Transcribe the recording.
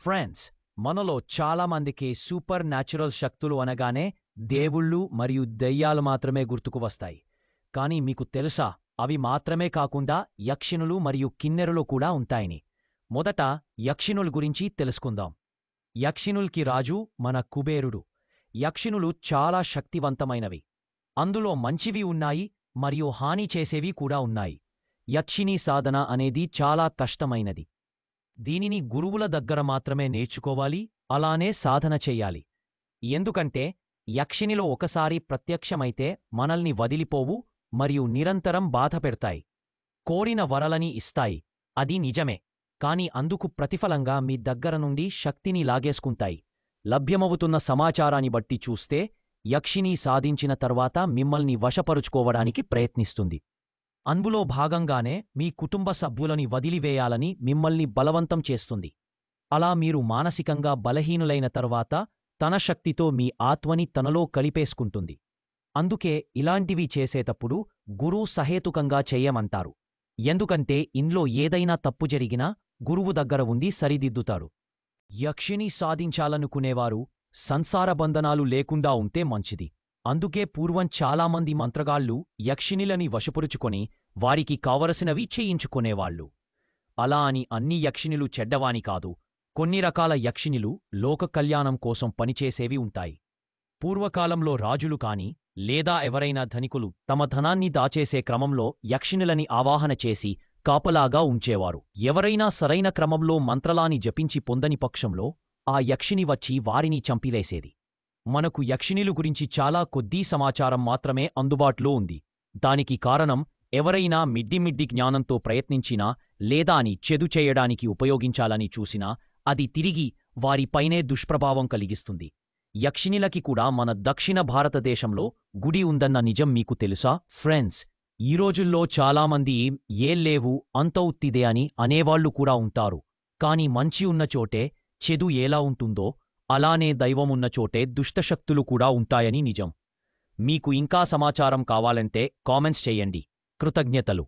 Friends, మనలో చాలామందికి super natural శక్తులు అనగానే దేవుళ్ళు మరియు దెయ్యాలు మాత్రమే గుర్తుకు వస్తాయి. కానీ మీకు తెలుసా, అవి మాత్రమే కాకుండా యక్షిణులు మరియు కిన్నెరులు కూడా ఉంటాయని? మొదట యక్షిణుల గురించి తెలుసుకుందాం. యక్షిణుల్కి రాజు మన కుబేరుడు. యక్షిణులు చాలా శక్తివంతమైనవి. అందులో మంచివి ఉన్నాయి మరియు హాని చేసేవి కూడా ఉన్నాయి. యక్షిణీ సాధన అనేది చాలా కష్టమైనది. దీనిని గురువుల దగ్గర మాత్రమే నేర్చుకోవాలి, అలానే సాధన చెయ్యాలి. ఎందుకంటే యక్షిణిలో ఒకసారి ప్రత్యక్షమైతే మనల్ని వదిలిపోవు మరియు నిరంతరం బాధపెడతాయి. కోరిన వరలని ఇస్తాయి, అది నిజమే. కాని అందుకు ప్రతిఫలంగా మీ దగ్గర నుండి శక్తిని లాగేసుకుంటాయి. లభ్యమవుతున్న సమాచారాన్ని బట్టి చూస్తే యక్షిణి సాధించిన తర్వాత మిమ్మల్ని వశపరుచుకోవడానికి ప్రయత్నిస్తుంది. అందులో భాగంగానే మీ కుటుంబ సభ్యులని వదిలివేయాలని మిమ్మల్ని బలవంతం చేస్తుంది. అలా మీరు మానసికంగా బలహీనులైన తర్వాత తన శక్తితో మీ ఆత్మని తనలో కలిపేసుకుంటుంది. అందుకే ఇలాంటివి చేసేటప్పుడు గురువు సహేతుకంగా చెయ్యమంటారు. ఎందుకంటే ఇంట్లో ఏదైనా తప్పు జరిగినా గురువు దగ్గర ఉండి సరిదిద్దుతాడు. యక్షిణి సాధించాలనుకునేవారు సంసార బంధనాలు లేకుండా ఉంటే మంచిది. అందుకే పూర్వం చాలామంది మంత్రగాళ్ళు యక్షిణిలని వశపరుచుకొని వారికి కావలసినవి చేయించుకునేవాళ్ళు. అలా అని అన్ని యక్షిణులు చెడ్డవాని కాదు. కొన్ని రకాల యక్షిణులు లోక కళ్యాణం కోసం పనిచేసేవి ఉంటాయి. పూర్వకాలంలో రాజులు కాని లేదా ఎవరైనా ధనికులు తమ ధనాన్ని దాచేసే క్రమంలో యక్షిణులని ఆవాహన చేసి కాపలాగా ఉంచేవారు. ఎవరైనా సరైన క్రమంలో మంత్రలాని జపించి పొందని పక్షంలో ఆ యక్షిణి వచ్చి వారిని చంపివేసేది. మనకు యక్షిణులు గురించి చాలా కొద్దీ సమాచారం మాత్రమే అందుబాటులో ఉంది. దానికి కారణం, ఎవరైనా మిడ్డిమిడ్డి జ్ఞానంతో ప్రయత్నించినా లేదా అని చెడు చేయడానికి ఉపయోగించాలని చూసినా అది తిరిగి వారిపైనే దుష్ప్రభావం కలిగిస్తుంది. యక్షిణిలకి కూడా మన దక్షిణ భారతదేశంలో గుడి ఉందన్న నిజం మీకు తెలుసా? ఫ్రెండ్స్, ఈ రోజుల్లో చాలామంది ఏల్లేవు, అంత ఉత్తిదే అని అనేవాళ్లు కూడా ఉంటారు. కాని మంచి ఉన్న చోటే చెడు ఎలా ఉంటుందో అలానే దైవమున్న చోటే దుష్టశక్తులు కూడా ఉంటాయని నిజం. మీకు ఇంకా సమాచారం కావాలంటే కామెంట్స్ చెయ్యండి. కృతజ్ఞతలు.